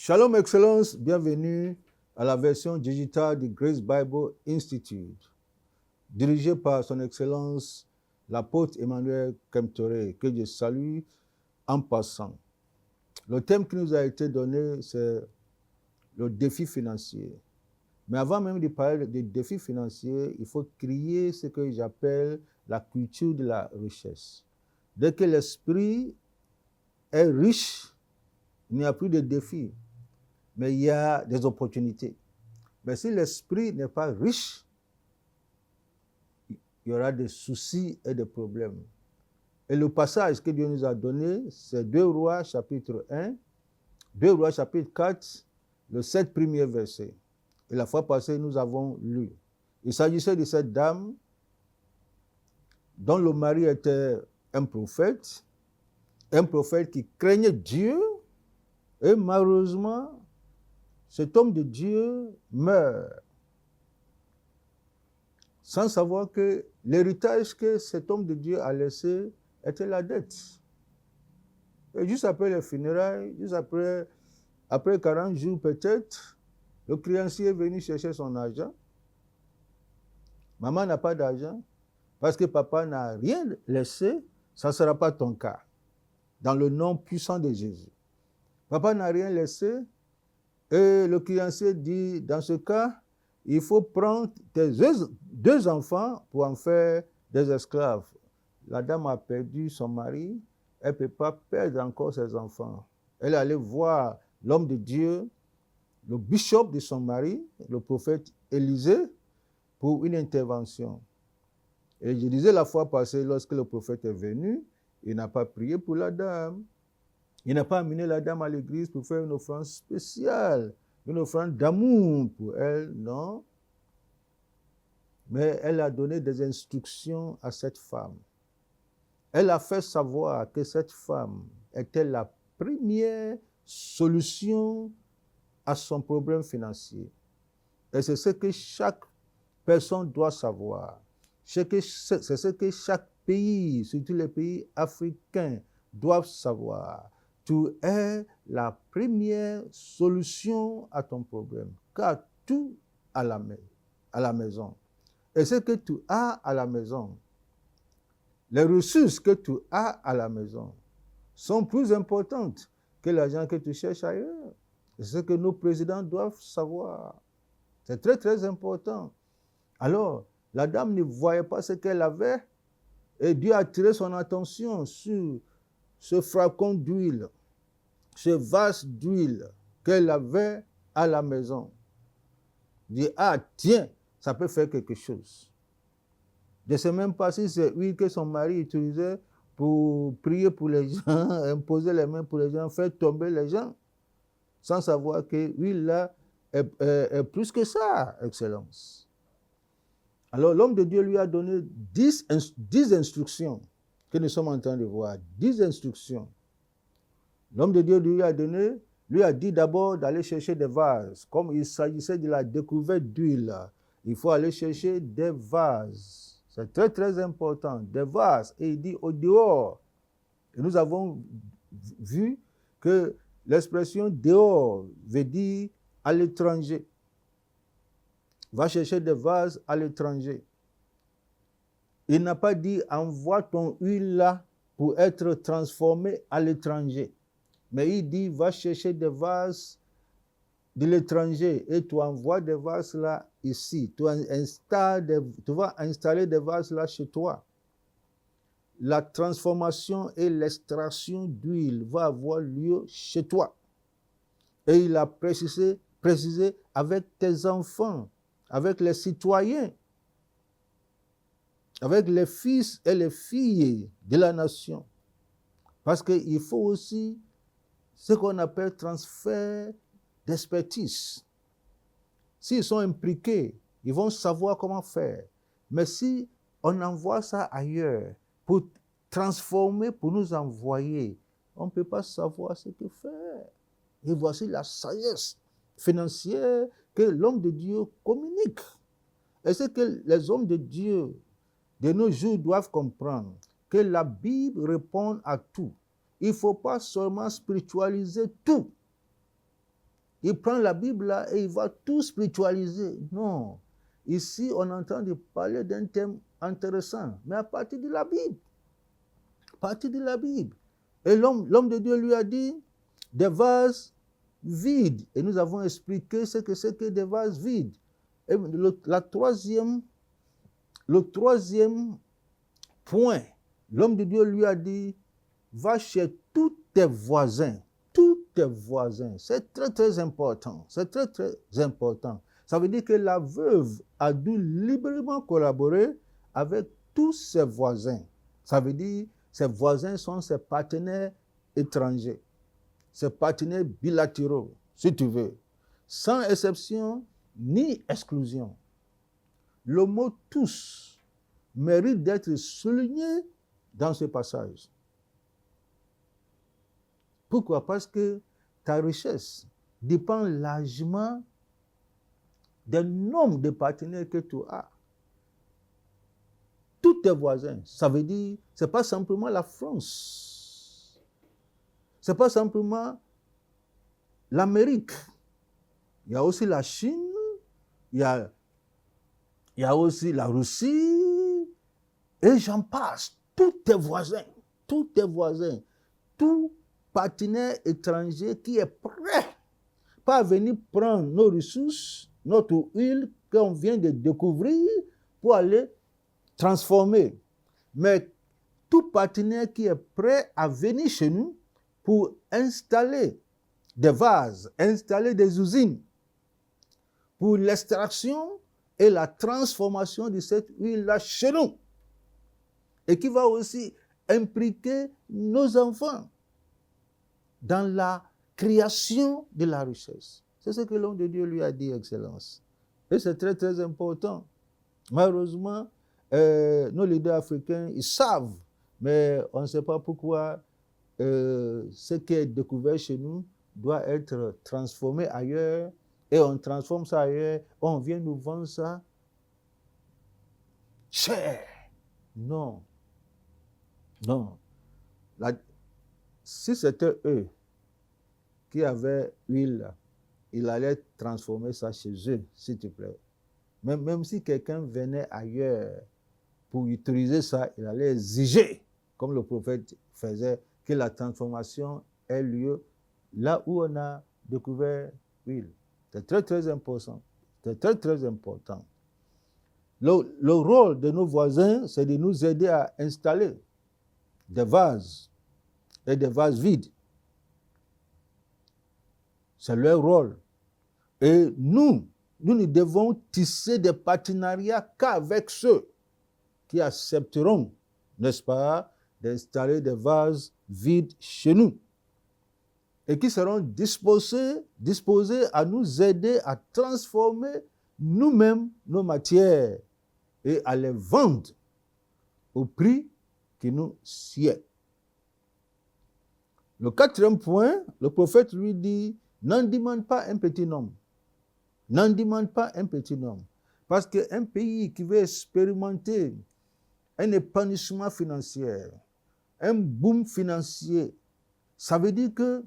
Shalom Excellence, bienvenue à la version digitale du Grace Bible Institute, dirigée par son Excellence l'apôtre Emmanuel Kemptoré, que je salue en passant. Le thème qui nous a été donné, c'est le défi financier. Mais avant même de parler des défis financiers, il faut créer ce que j'appelle la culture de la richesse. Dès que l'esprit est riche, il n'y a plus de défis, mais il y a des opportunités. Mais si l'esprit n'est pas riche, il y aura des soucis et des problèmes. Et le passage que Dieu nous a donné, c'est 2 Rois chapitre 1, 2 Rois chapitre 4, le 7 premiers versets. Et la fois passée, nous avons lu. Il s'agissait de cette dame dont le mari était un prophète qui craignait Dieu, et malheureusement, cet homme de Dieu meurt sans savoir que l'héritage que cet homme de Dieu a laissé était la dette. Et juste après les funérailles, juste après 40 jours peut-être, le créancier est venu chercher son argent. Maman n'a pas d'argent parce que papa n'a rien laissé, ça ne sera pas ton cas. Dans le nom puissant de Jésus. Papa n'a rien laissé et le créancier dit, dans ce cas, il faut prendre tes 2 enfants pour en faire des esclaves. La dame a perdu son mari, elle ne peut pas perdre encore ses enfants. Elle est allée voir l'homme de Dieu, le bishop de son mari, le prophète Élisée, pour une intervention. Et je disais la fois passée, lorsque le prophète est venu, il n'a pas prié pour la dame. Il n'a pas amené la dame à l'église pour faire une offrande spéciale, une offrande d'amour pour elle, non. Mais elle a donné des instructions à cette femme. Elle a fait savoir que cette femme était la première solution à son problème financier. Et c'est ce que chaque personne doit savoir. C'est ce que chaque pays, surtout les pays africains, doivent savoir. Tu es la première solution à ton problème, car tout à la maison. Et ce que tu as à la maison, les ressources que tu as à la maison sont plus importantes que l'argent que tu cherches ailleurs. C'est ce que nos présidents doivent savoir. C'est très, très important. Alors, la dame ne voyait pas ce qu'elle avait et Dieu a attiré son attention sur ce flacon d'huile, ce vase d'huile qu'elle avait à la maison. Il dit, ah tiens, ça peut faire quelque chose. Je ne sais même pas si c'est l'huile que son mari utilisait pour prier pour les gens, imposer les mains pour les gens, faire tomber les gens, sans savoir que l'huile là est plus que ça, Excellence. Alors l'homme de Dieu lui a donné 10 instructions que nous sommes en train de voir. 10 instructions. L'homme de Dieu lui a dit d'abord d'aller chercher des vases. Comme il s'agissait de la découverte d'huile, il faut aller chercher des vases. C'est très très important, des vases. Et il dit au dehors. Et nous avons vu que l'expression dehors veut dire à l'étranger. Va chercher des vases à l'étranger. Il n'a pas dit envoie ton huile là pour être transformé à l'étranger. Mais il dit va chercher des vases de l'étranger et tu envoies des vases là ici. Tu vas installer des vases là chez toi. La transformation et l'extraction d'huile va avoir lieu chez toi. Et il a précisé avec tes enfants, avec les citoyens, avec les fils et les filles de la nation. Parce qu'il faut aussi ce qu'on appelle transfert d'expertise. S'ils sont impliqués, ils vont savoir comment faire. Mais si on envoie ça ailleurs pour transformer, pour nous envoyer, on ne peut pas savoir ce que faire. Et voici la sagesse financière que l'homme de Dieu communique. Et c'est que les hommes de Dieu de nos jours doivent comprendre que la Bible répond à tout. Il ne faut pas seulement spiritualiser tout. il prend la Bible là et il va tout spiritualiser. Non. Ici, on est en train de parler d'un thème intéressant, mais à partir de la Bible. À partir de la Bible. Et l'homme de Dieu lui a dit des vases vides. Et nous avons expliqué ce que c'est que des vases vides. Et le troisième point, l'homme de Dieu lui a dit, va chez tous tes voisins. Tous tes voisins. C'est très, très important. C'est très, très important. Ça veut dire que la veuve a dû librement collaborer avec tous ses voisins. Ça veut dire que ses voisins sont ses partenaires étrangers, ses partenaires bilatéraux, si tu veux, sans exception ni exclusion. Le mot « tous » mérite d'être souligné dans ce passage. Pourquoi? Parce que ta richesse dépend largement du nombre de partenaires que tu as. Tous tes voisins, ça veut dire, ce n'est pas simplement la France, ce n'est pas simplement l'Amérique, il y a aussi la Chine, il y a aussi la Russie, et j'en passe, tous tes voisins, tout partenaire étranger qui est prêt, pas à venir prendre nos ressources, notre huile qu'on vient de découvrir pour aller transformer. Mais tout partenaire qui est prêt à venir chez nous pour installer des vases, installer des usines pour l'extraction et la transformation de cette huile-là chez nous. Et qui va aussi impliquer nos enfants dans la création de la richesse. C'est ce que l'homme de Dieu lui a dit, Excellence. Et c'est très, très important. Malheureusement, nos leaders africains, ils savent, mais on ne sait pas pourquoi ce qui est découvert chez nous doit être transformé ailleurs, et on transforme ça ailleurs, on vient nous vendre ça cher. Non. Non. Si c'était eux qui avaient huile, ils allaient transformer ça chez eux, s'il te plaît. Même si quelqu'un venait ailleurs pour utiliser ça, il allait exiger, comme le prophète faisait, que la transformation ait lieu là où on a découvert l'huile. C'est très, très important. C'est très, très important. Le rôle de nos voisins, c'est de nous aider à installer des vases et des vases vides. C'est leur rôle. Et nous ne devons tisser des partenariats qu'avec ceux qui accepteront, n'est-ce pas, d'installer des vases vides chez nous et qui seront disposés à nous aider à transformer nous-mêmes nos matières et à les vendre au prix qui nous sied. Le quatrième point, le prophète lui dit, n'en demande pas un petit nombre. N'en demande pas un petit nombre. Parce qu'un pays qui veut expérimenter un épanouissement financier, un boom financier, ça veut dire que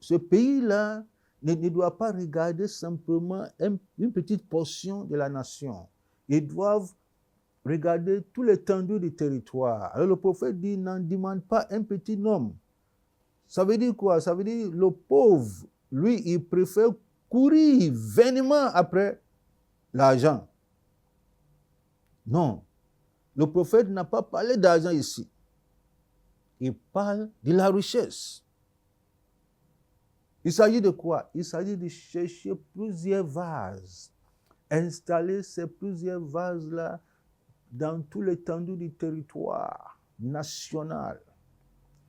ce pays-là ne doit pas regarder simplement une petite portion de la nation. Ils doivent regarder tout l'étendue du territoire. Alors le prophète dit, n'en demande pas un petit nombre. Ça veut dire quoi? Ça veut dire le pauvre, lui, il préfère courir vainement après l'argent. Non. Le prophète n'a pas parlé d'argent ici. Il parle de la richesse. Il s'agit de quoi? Il s'agit de chercher plusieurs vases. Installer ces plusieurs vases-là dans tout l'étendue du territoire national.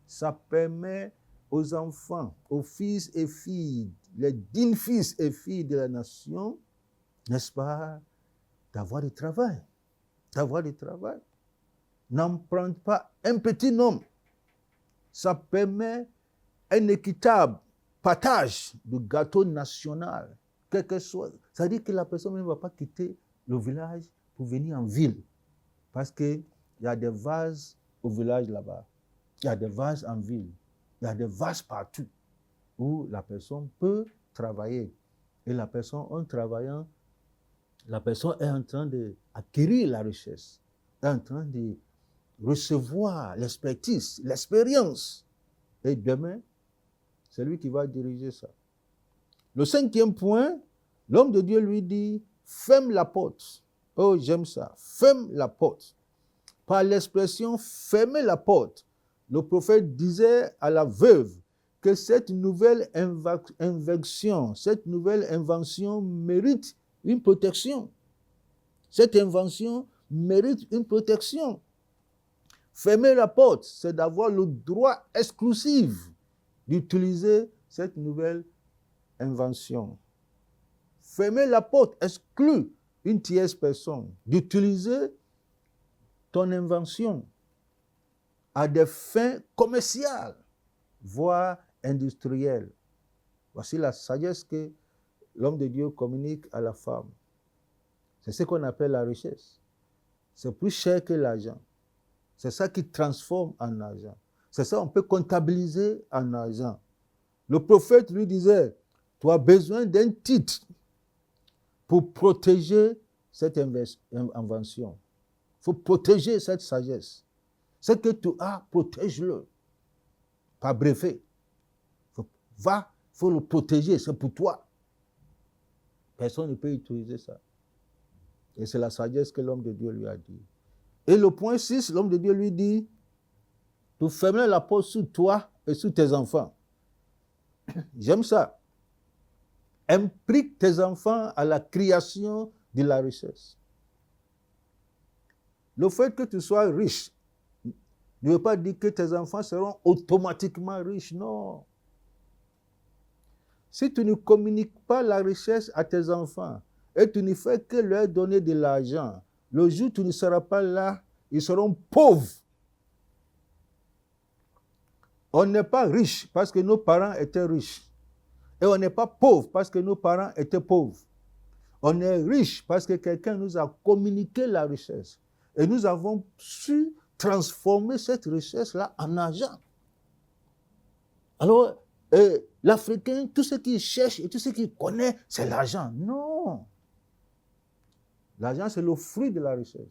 Ça permet aux enfants, aux fils et filles, les dignes fils et filles de la nation, n'est-ce pas, d'avoir du travail. D'avoir du travail. N'en prends pas un petit nombre. Ça permet un équitable partage du gâteau national, quel que soit. Ça veut dire que la personne ne va pas quitter le village pour venir en ville. Parce qu'il y a des vases au village là-bas. Il y a des vases en ville. Il y a des vases partout où la personne peut travailler. Et la personne, en travaillant, la personne est en train d'acquérir la richesse, est en train de recevoir l'expertise, l'expérience. Et demain, c'est lui qui va diriger ça. Le 5e point, l'homme de Dieu lui dit, ferme la porte. Oh, j'aime ça. Ferme la porte. Par l'expression fermer la porte, le prophète disait à la veuve que cette nouvelle invention, cette nouvelle invention mérite une protection. Cette invention mérite une protection. Fermer la porte, c'est d'avoir le droit exclusif d'utiliser cette nouvelle invention. Fermer la porte exclut une tierce personne d'utiliser ton invention à des fins commerciales, voire industrielles. Voici la sagesse que l'homme de Dieu communique à la femme. C'est ce qu'on appelle la richesse. C'est plus cher que l'argent. C'est ça qui transforme en argent. C'est ça qu'on peut comptabiliser en argent. Le prophète lui disait, tu as besoin d'un titre pour protéger cette invention. Il faut protéger cette sagesse. Ce que tu as, protège-le. Par brevet. Il faut le protéger, c'est pour toi. Personne ne peut utiliser ça. Et c'est la sagesse que l'homme de Dieu lui a dit. Et le point 6, l'homme de Dieu lui dit, tu fermeras la porte sur toi et sur tes enfants. J'aime ça. Implique tes enfants à la création de la richesse. Le fait que tu sois riche ne veut pas dire que tes enfants seront automatiquement riches, non. Si tu ne communiques pas la richesse à tes enfants et tu ne fais que leur donner de l'argent, le jour où tu ne seras pas là, ils seront pauvres. On n'est pas riche parce que nos parents étaient riches. Et on n'est pas pauvre parce que nos parents étaient pauvres. On est riche parce que quelqu'un nous a communiqué la richesse. Et nous avons su transformer cette richesse-là en argent. Alors, l'Africain, tout ce qu'il cherche et tout ce qu'il connaît, c'est l'argent. Non. L'argent, c'est le fruit de la richesse.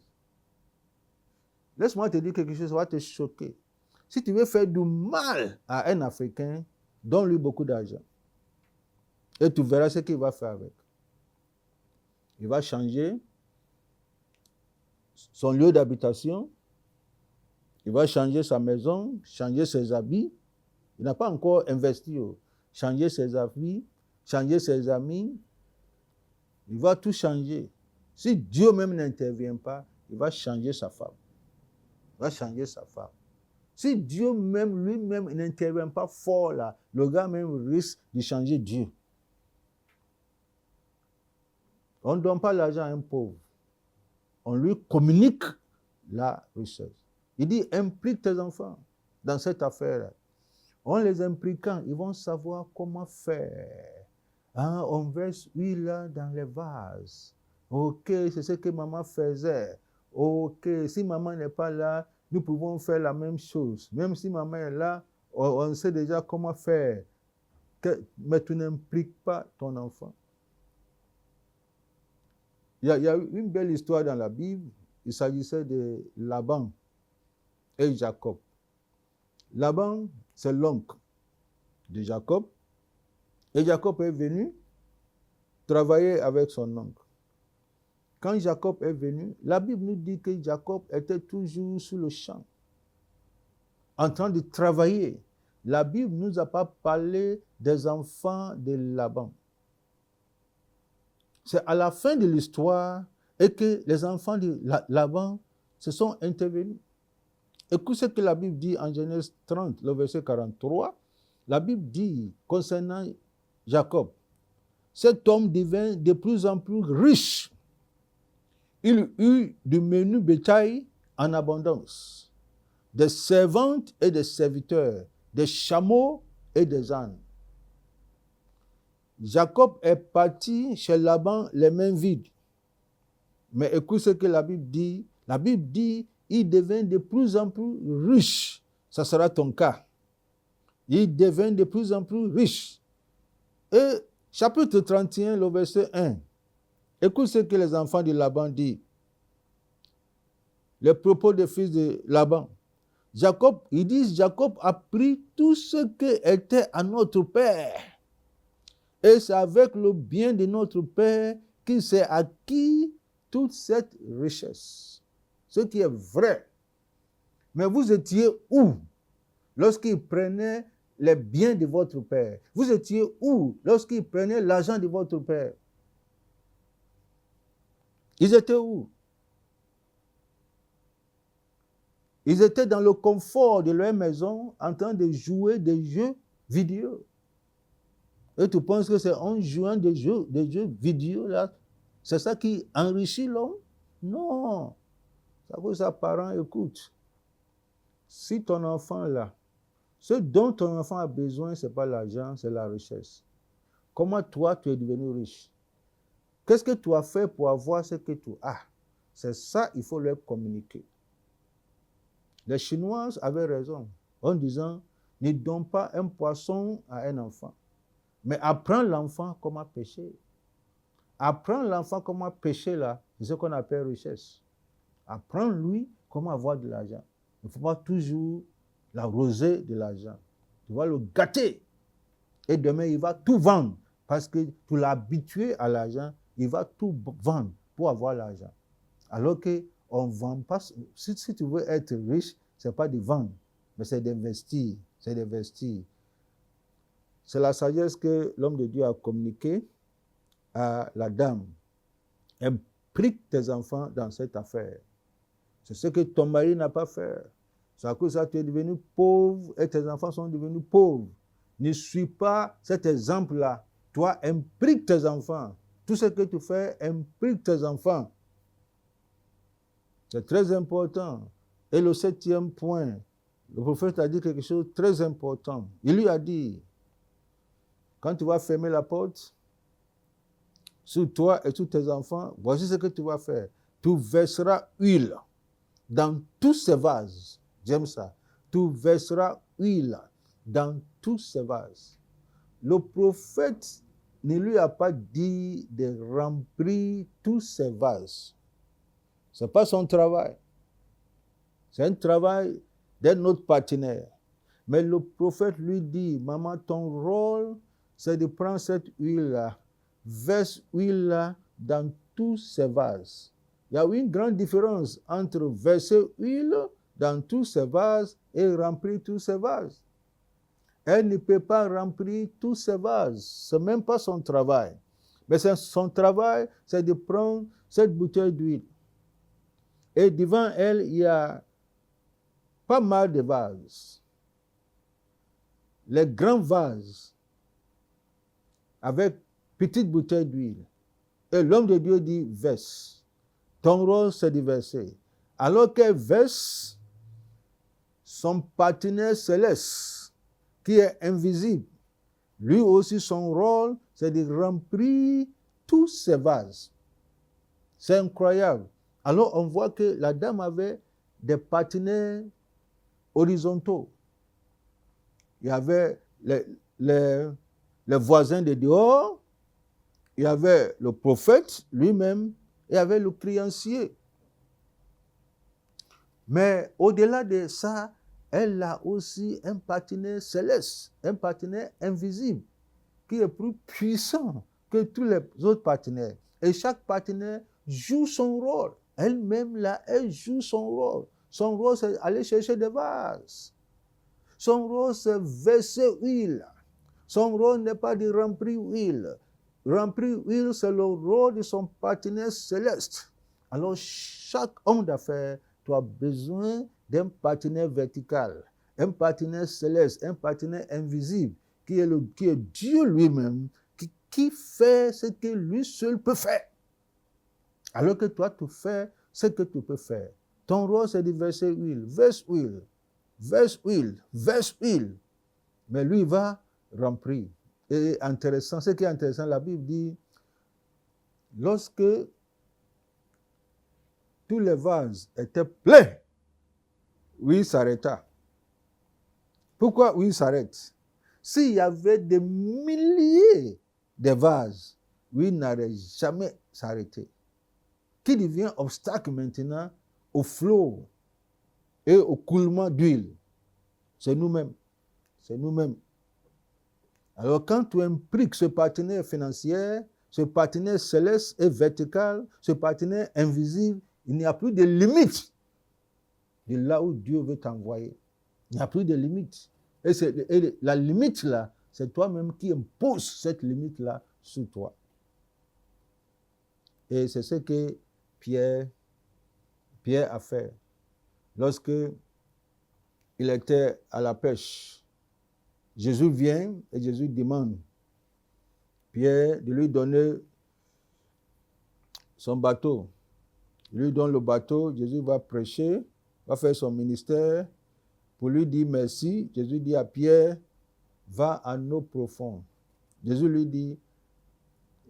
Laisse-moi te dire quelque chose, ça va te choquer. Si tu veux faire du mal à un Africain, donne-lui beaucoup d'argent. Et tu verras ce qu'il va faire avec. Il va changer son lieu d'habitation, il va changer sa maison, changer ses habits. Il n'a pas encore investi. Changer ses habits, changer ses amis. Il va tout changer. Si Dieu même n'intervient pas, il va changer sa femme. Il va changer sa femme. Si Dieu même lui-même n'intervient pas fort là, le gars même risque de changer Dieu. On ne donne pas l'argent à un pauvre. On lui communique la richesse. Il dit, implique tes enfants dans cette affaire. En les impliquant, ils vont savoir comment faire. Hein, on verse l'huile dans les vases. Ok, c'est ce que maman faisait. Ok, si maman n'est pas là, nous pouvons faire la même chose. Même si maman est là, on sait déjà comment faire. Mais tu n'impliques pas ton enfant. Il y a une belle histoire dans la Bible. Il s'agissait de Laban et Jacob. Laban, c'est l'oncle de Jacob. Et Jacob est venu travailler avec son oncle. Quand Jacob est venu, la Bible nous dit que Jacob était toujours sur le champ, en train de travailler. La Bible ne nous a pas parlé des enfants de Laban. C'est à la fin de l'histoire et que les enfants de Laban se sont intervenus. Écoute ce que la Bible dit en Genèse 30, le verset 43. La Bible dit concernant Jacob, cet homme devint de plus en plus riche. Il eut du menu bétail en abondance, des servantes et des serviteurs, des chameaux et des ânes. Jacob est parti chez Laban les mains vides. Mais écoute ce que la Bible dit. La Bible dit, il devint de plus en plus riche. Ça sera ton cas. Il devint de plus en plus riche. Et Chapitre 31, le verset 1. Écoute ce que les enfants de Laban disent. Les propos des fils de Laban. Ils disent, Jacob a pris tout ce qui était à notre père. Et c'est avec le bien de notre père qu'il s'est acquis toute cette richesse. Ce qui est vrai. Mais vous étiez où lorsqu'il prenait les biens de votre père? Vous étiez où lorsqu'il prenait l'argent de votre père? Ils étaient où? Ils étaient dans le confort de leur maison en train de jouer des jeux vidéo. Et tu penses que c'est en jouant des jeux vidéo là, c'est ça qui enrichit l'homme? Non. Ça veut dire, parents, écoute. Si ton enfant là, ce dont ton enfant a besoin, ce n'est pas l'argent, c'est la richesse. Comment toi, tu es devenu riche? Qu'est-ce que tu as fait pour avoir ce que tu as? C'est ça, il faut leur communiquer. Les Chinois avaient raison en disant, ne donne pas un poisson à un enfant, mais apprends l'enfant comment pêcher. Apprends l'enfant comment pêcher là, c'est ce qu'on appelle richesse. Apprends-lui comment avoir de l'argent. Il ne faut pas toujours l'arroser de l'argent. Tu vas le gâter. Et demain, il va tout vendre. Parce que tu l'as habitué à l'argent, il va tout vendre pour avoir l'argent. Alors qu'on ne vend pas. Si tu veux être riche, ce n'est pas de vendre, mais c'est d'investir. C'est d'investir. C'est la sagesse que l'homme de Dieu a communiquée à la dame. Implique tes enfants dans cette affaire. C'est ce que ton mari n'a pas fait. C'est à cause de ça que tu es devenu pauvre et tes enfants sont devenus pauvres. Ne suis pas cet exemple-là. Toi, implique tes enfants. Tout ce que tu fais, implique tes enfants. C'est très important. Et le 7e point, le prophète a dit quelque chose de très important. Il lui a dit, quand tu vas fermer la porte sur toi et sur tes enfants, voici ce que tu vas faire. Tu verseras huile dans tous ces vases. J'aime ça. Tu verseras huile dans tous ces vases. Le prophète ne lui a pas dit de remplir tous ces vases. Ce n'est pas son travail. C'est un travail d'un autre partenaire. Mais le prophète lui dit, maman, ton rôle, c'est de prendre cette huile-là, verse huile-là dans tous ces vases. Il y a une grande différence entre verser huile dans tous ces vases et remplir tous ces vases. Elle ne peut pas remplir tous ces vases. Ce n'est même pas son travail. Mais son travail, c'est de prendre cette bouteille d'huile. Et devant elle, il y a pas mal de vases. Les grands vases avec petite bouteille d'huile. Et l'homme de Dieu dit, verse. Ton rôle, c'est de verser. Alors qu'elle verse, son partenaire céleste, qui est invisible, lui aussi, son rôle, c'est de remplir tous ces vases. C'est incroyable. Alors, on voit que la dame avait des partenaires horizontaux. Il y avait les voisins de dehors, il y avait le prophète lui-même, et il y avait le créancier. Mais au-delà de ça, elle a aussi un partenaire céleste, un partenaire invisible, qui est plus puissant que tous les autres partenaires. Et chaque partenaire joue son rôle. Elle-même, là, elle joue son rôle. Son rôle, c'est aller chercher des vases. Son rôle, c'est verser huile. Son rôle n'est pas de remplir huile. Remplir huile, c'est le rôle de son partenaire céleste. Alors, chaque homme d'affaires, tu as besoin d'un partenaire vertical, un partenaire céleste, un partenaire invisible, qui est Dieu lui-même, qui fait ce que lui seul peut faire. Alors que toi, tu fais ce que tu peux faire. Ton rôle, c'est de verser huile. Verse huile. Verse huile. Verse huile. Mais lui, il va remplir. Et intéressant, ce qui est intéressant, la Bible dit, lorsque tous les vases étaient pleins, oui, il s'arrêta. Pourquoi oui, il s'arrête? S'il y avait des milliers des vases, l'huile n'allait jamais s'arrêter. Qui devient obstacle maintenant au flot et au coulement d'huile? C'est nous-mêmes. C'est nous-mêmes. Alors quand tu impliques ce partenaire financier, ce partenaire céleste et vertical, ce partenaire invisible, il n'y a plus de limite de là où Dieu veut t'envoyer. Il n'y a plus de limite. Et la limite là, c'est toi-même qui imposes cette limite-là sur toi. Et c'est ce que Pierre a fait. Lorsque il était à la pêche, Jésus vient et Jésus demande Pierre de lui donner son bateau. Il lui donne le bateau, Jésus va prêcher, va faire son ministère. Pour lui dire merci, Jésus dit à Pierre, va en eau profonde. Jésus lui dit,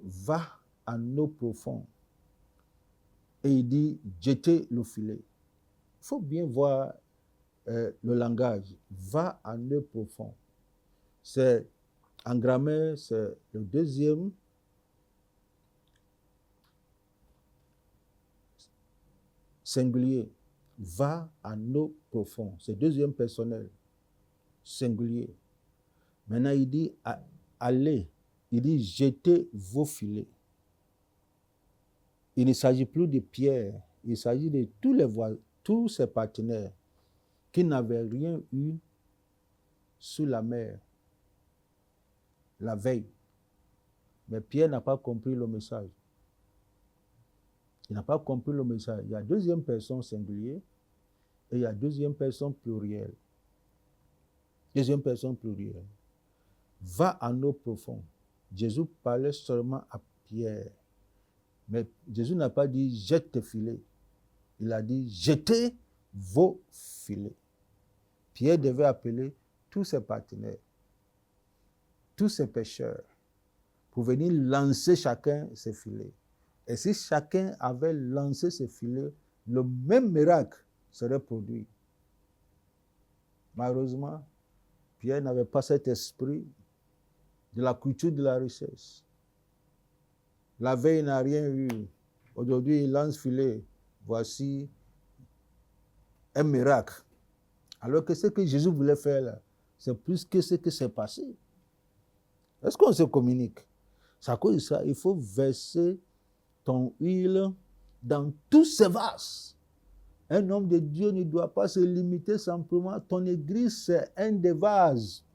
va en eau profonde. Et il dit, jetez le filet. Il faut bien voir le langage. Va en eau profonde. C'est, en grammaire, c'est le deuxième singulier. Va en eau profonde. C'est deuxième personnel. Singulier. Maintenant, il dit, allez. Il dit, jetez vos filets. Il ne s'agit plus de Pierre. Il s'agit de tous ses partenaires qui n'avaient rien eu sous la mer la veille. Mais Pierre n'a pas compris le message. Il n'a pas compris le message. Il y a deuxième personne singulier et il y a deuxième personne plurielle. Deuxième personne plurielle. Va en eau profonde. Jésus parlait seulement à Pierre. Mais Jésus n'a pas dit jette tes filets. Il a dit jetez vos filets. Pierre devait appeler tous ses partenaires, tous ses pêcheurs, pour venir lancer chacun ses filets. Et si chacun avait lancé ses filets, le même miracle serait produit. Malheureusement, Pierre n'avait pas cet esprit de la culture de la richesse. La veille, il n'a rien eu. Aujourd'hui, il lance filet. Voici un miracle. Alors que ce que Jésus voulait faire là, c'est plus que ce qui s'est passé. Est-ce qu'on se communique? C'est à cause de ça, il faut verser ton huile dans tous ces vases. Un homme de Dieu ne doit pas se limiter simplement. Ton église, c'est un des vases.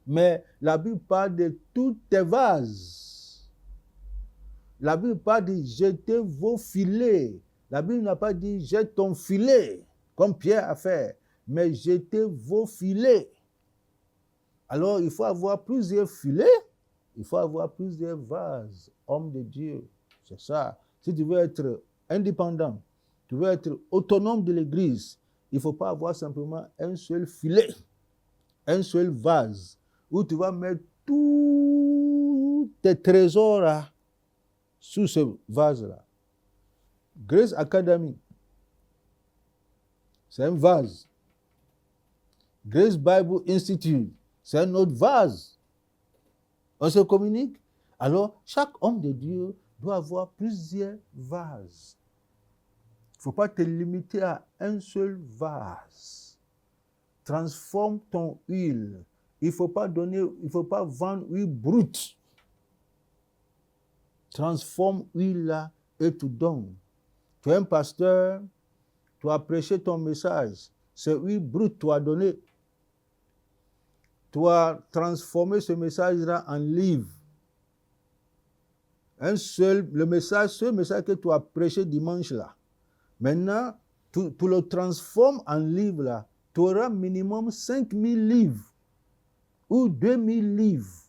Mais la Bible parle de tous tes vases. La Bible parle de jeter vos filets. La Bible n'a pas dit jette ton filet, comme Pierre a fait, mais jetez vos filets. Alors, il faut avoir plusieurs filets, il faut avoir plusieurs vases, hommes de Dieu. C'est ça. Si tu veux être indépendant, tu veux être autonome de l'Église, il ne faut pas avoir simplement un seul filet, un seul vase, où tu vas mettre tous tes trésors là, sous ce vase-là. Grace Academy, c'est un vase. Grace Bible Institute, c'est un autre vase. On se communique. Alors, chaque homme de Dieu doit avoir plusieurs vases. Il ne faut pas te limiter à un seul vase. Transforme ton huile. Il ne faut pas vendre huile brute. Transforme huile là et tu donnes. Tu es un pasteur, tu as prêché ton message. C'est huile brute, tu as donné. Tu as transformé ce message-là en livre. Ce message que tu as prêché dimanche là. Maintenant, tu le transformes en livre là. Tu auras minimum 5000 livres ou 2000 livres.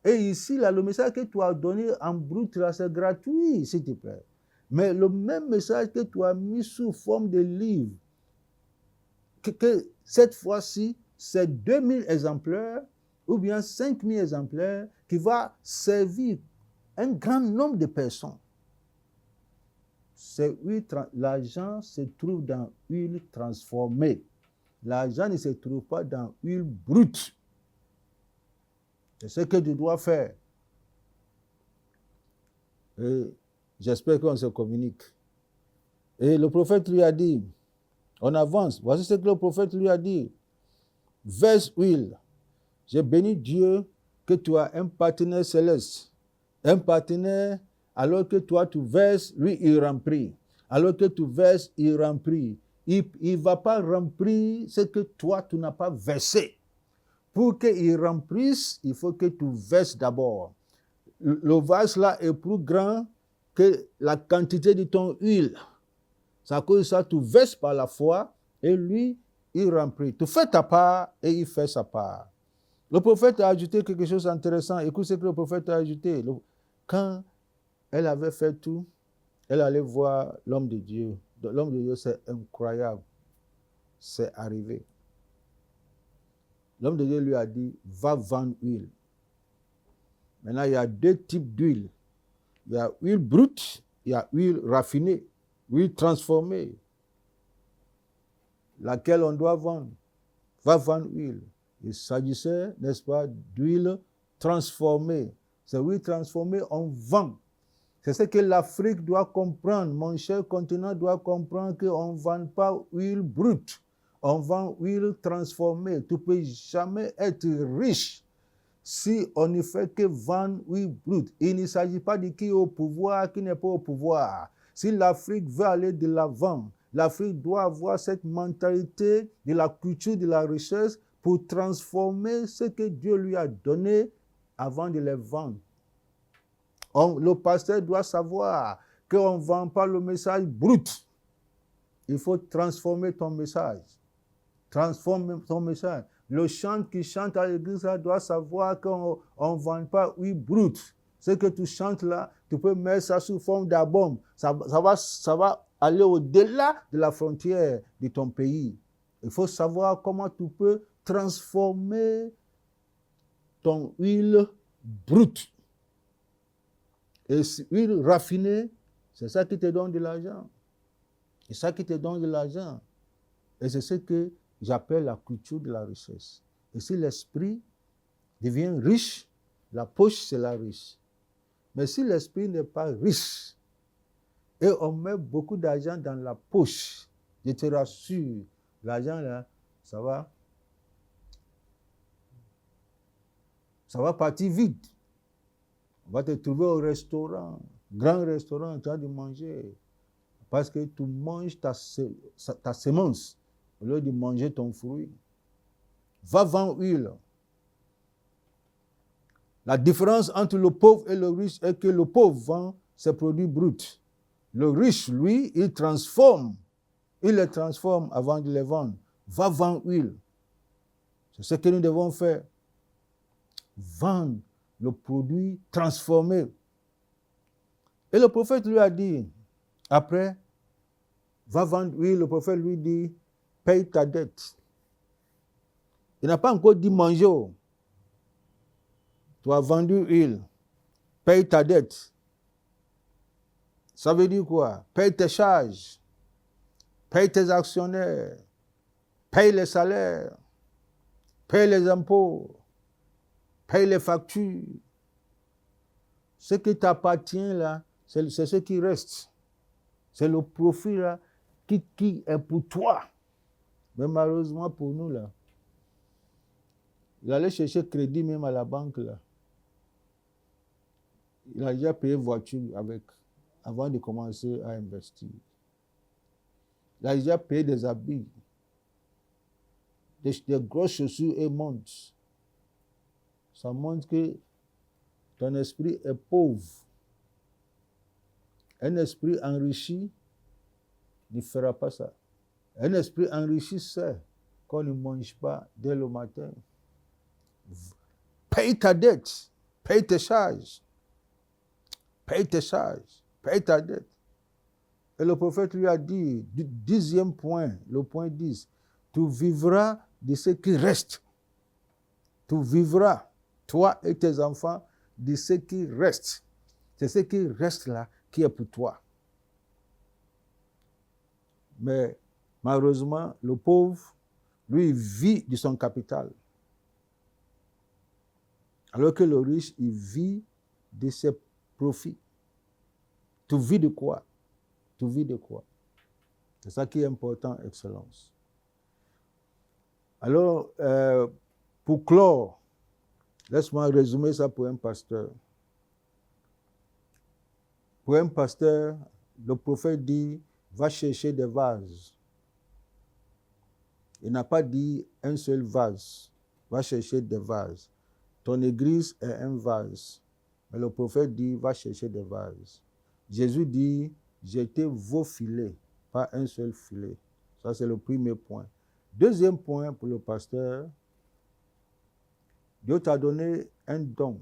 Et ici, là, le message que tu as donné en brut là, c'est gratuit, s'il te plaît. Mais le même message que tu as mis sous forme de livre, que cette fois-ci, c'est 2000 exemplaires ou bien 5000 exemplaires qui va servir un grand nombre de personnes. L'argent se trouve dans l'huile transformée. L'argent ne se trouve pas dans l'huile brute. C'est ce que tu dois faire. Et j'espère qu'on se communique. Et le prophète lui a dit, on avance, voici ce que le prophète lui a dit. Verse huile, j'ai béni Dieu que tu as un partenaire céleste, un partenaire, alors que toi tu verses, lui il remplit. Alors que tu verses, il remplit. Il ne va pas remplir ce que toi tu n'as pas versé. Pour qu'il remplisse, il faut que tu verses d'abord. Le vase là est plus grand que la quantité de ton huile. C'est à cause de ça, tu verses par la foi et lui, il remplit. Tu fais ta part et il fait sa part. Le prophète a ajouté quelque chose d'intéressant. Écoute ce que le prophète a ajouté. Quand elle avait fait tout, elle allait voir l'homme de Dieu. L'homme de Dieu, c'est incroyable. C'est arrivé. L'homme de Dieu lui a dit, va vendre huile. Maintenant, il y a deux types d'huile. Il y a huile brute, il y a huile raffinée, huile transformée, laquelle on doit vendre. Va vendre huile. Il s'agissait, n'est-ce pas, d'huile transformée. Cette huile transformée, on vend. C'est ce que l'Afrique doit comprendre. Mon cher continent doit comprendre qu'on ne vend pas huile brute. On vend huile transformée. Tu ne peux jamais être riche si on ne fait que vendre huile brute. Il ne s'agit pas de qui est au pouvoir, qui n'est pas au pouvoir. Si l'Afrique veut aller de l'avant, l'Afrique doit avoir cette mentalité de la culture de la richesse pour transformer ce que Dieu lui a donné avant de les vendre. Le pasteur doit savoir qu'on ne vend pas le message brut. Il faut transformer ton message. Transforme ton message. Le chant qui chante à l'église doit savoir qu'on ne vend pas huile brute. Ce que tu chantes là, tu peux mettre ça sous forme d'album. Ça va aller au-delà de la frontière de ton pays. Il faut savoir comment tu peux transformer ton huile brute. Et huile raffinée, c'est ça qui te donne de l'argent. C'est ça qui te donne de l'argent. Et c'est ce que j'appelle la culture de la richesse. Et si l'esprit devient riche, la poche, c'est la riche. Mais si l'esprit n'est pas riche, et on met beaucoup d'argent dans la poche, je te rassure, l'argent là, ça va partir vite. On va te trouver au restaurant, grand restaurant, en train de manger. Parce que tu manges ta semence au lieu de manger ton fruit. Va vendre huile. La différence entre le pauvre et le riche est que le pauvre vend ses produits bruts. Le riche, lui, il les transforme avant de les vendre. Va vendre huile. C'est ce que nous devons faire. Vendre le produit transformé. Et le prophète lui a dit, après, va vendre huile, le prophète lui dit, paye ta dette. Il n'a pas encore dit manger. Tu as vendu huile, paye ta dette. Ça veut dire quoi? Paye tes charges, paye tes actionnaires, paye les salaires, paye les impôts, paye les factures. Ce qui t'appartient là, c'est ce qui reste. C'est le profit là qui est pour toi. Mais malheureusement pour nous là, il allait chercher crédit même à la banque là. Il a déjà payé voiture avant de commencer à investir. Il a déjà payé des habits, des grosses chaussures et montres. Ça montre que ton esprit est pauvre. Un esprit enrichi ne fera pas ça. Un esprit enrichi sait qu'on ne mange pas dès le matin. Paye ta dette, paye tes charges. Paye tes charges, paye ta dette. Et le prophète lui a dit, 10e point, le point 10, tu vivras de ce qui reste. Tu vivras, toi et tes enfants, de ce qui reste. C'est ce qui reste là qui est pour toi. Mais malheureusement, le pauvre, lui, vit de son capital. Alors que le riche, il vit de ses profits. Tu vis de quoi? Tu vis de quoi? C'est ça qui est important, Excellence. Alors, pour clore, laisse-moi résumer ça pour un pasteur. Pour un pasteur, le prophète dit, va chercher des vases. Il n'a pas dit un seul vase. Va chercher des vases. Ton église est un vase. Mais le prophète dit, va chercher des vases. Jésus dit, jetez vos filets, pas un seul filet. Ça, c'est le premier point. Deuxième point pour le pasteur, Dieu t'a donné un don,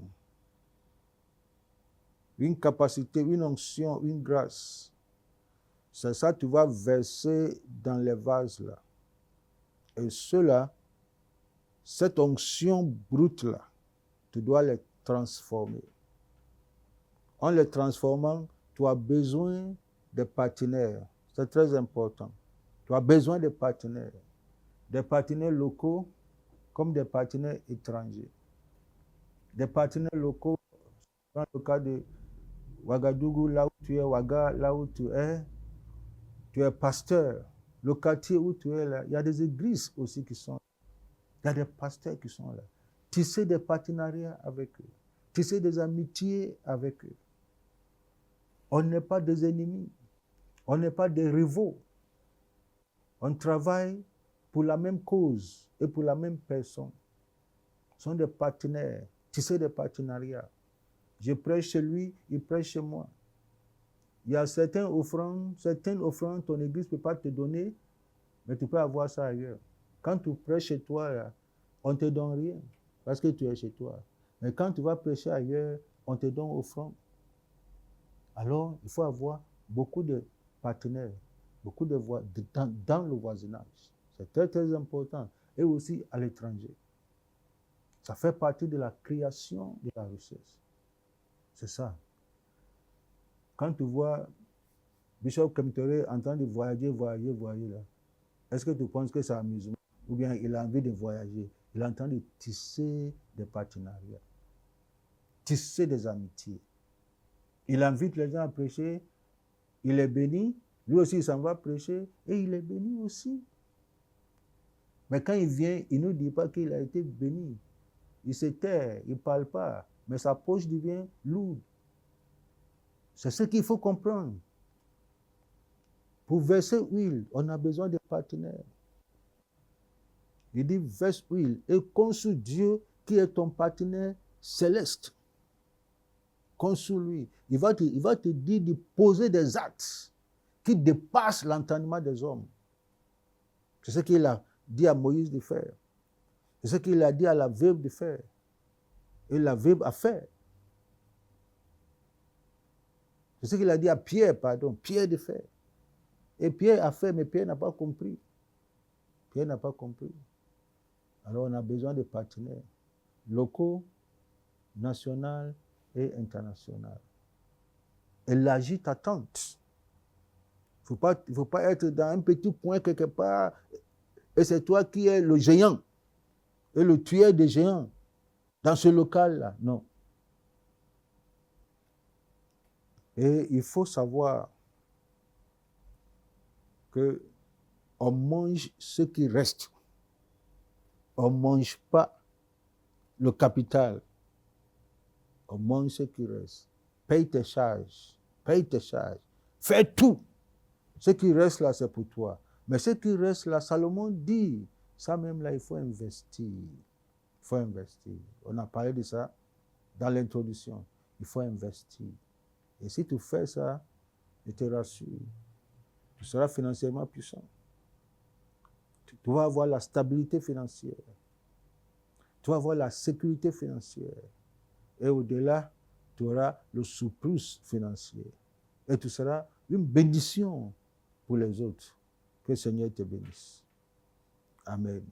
une capacité, une onction, une grâce. C'est ça que tu vas verser dans les vases là. Et cela, cette onction brute là, tu dois les transformer. En les transformant, tu as besoin de partenaires. C'est très important. Tu as besoin de partenaires. Des partenaires locaux comme des partenaires étrangers. Des partenaires locaux, dans le cas de Ouagadougou, là où tu es, Ouaga, là où tu es pasteur. Le quartier où tu es là, il y a des églises aussi qui sont là. Il y a des pasteurs qui sont là. Tisser des partenariats avec eux. Tisser des amitiés avec eux. On n'est pas des ennemis. On n'est pas des rivaux. On travaille pour la même cause et pour la même personne. Ce sont des partenaires. Tisser des partenariats. Je prêche chez lui, il prêche chez moi. Il y a certaines offrandes, ton église ne peut pas te donner, mais tu peux avoir ça ailleurs. Quand tu prêches chez toi, là, on ne te donne rien, parce que tu es chez toi. Mais quand tu vas prêcher ailleurs, on te donne offrande. Alors, il faut avoir beaucoup de partenaires, beaucoup de voix dans le voisinage. C'est très, très important. Et aussi à l'étranger. Ça fait partie de la création de la richesse. C'est ça. Quand tu vois Bishop Kemtere en train de voyager là, est-ce que tu penses que c'est amusement? Ou bien il a envie de voyager? Il est en train de tisser des partenariats, tisser des amitiés. Il invite les gens à prêcher, il est béni, lui aussi il s'en va prêcher et il est béni aussi. Mais quand il vient, il ne nous dit pas qu'il a été béni. Il se tait, il ne parle pas, mais sa poche devient lourde. C'est ce qu'il faut comprendre. Pour verser huile, on a besoin de partenaires. Il dit, verse huile et consulte Dieu qui est ton partenaire céleste. Consulte lui. Il va te dire de poser des actes qui dépassent l'entendement des hommes. C'est ce qu'il a dit à Moïse de faire. C'est ce qu'il a dit à la veuve de faire. Et la veuve a fait. C'est ce qu'il a dit à Pierre de faire. Et Pierre a fait, mais Pierre n'a pas compris. Pierre n'a pas compris. Alors on a besoin de partenaires locaux, nationaux et internationaux. Élargis ta tente. Il ne faut pas être dans un petit coin quelque part et c'est toi qui es le géant et le tueur des géants dans ce local-là. Non. Et il faut savoir qu'on mange ce qui reste. On ne mange pas le capital. On mange ce qui reste. Paye tes charges. Paye tes charges. Fais tout. Ce qui reste là, c'est pour toi. Mais ce qui reste là, Salomon dit, ça même là, il faut investir. Il faut investir. On a parlé de ça dans l'introduction. Il faut investir. Et si tu fais ça, je te rassure, tu seras financièrement puissant. Tu vas avoir la stabilité financière. Tu vas avoir la sécurité financière. Et au-delà, tu auras le surplus financier. Et tu seras une bénédiction pour les autres. Que le Seigneur te bénisse. Amen.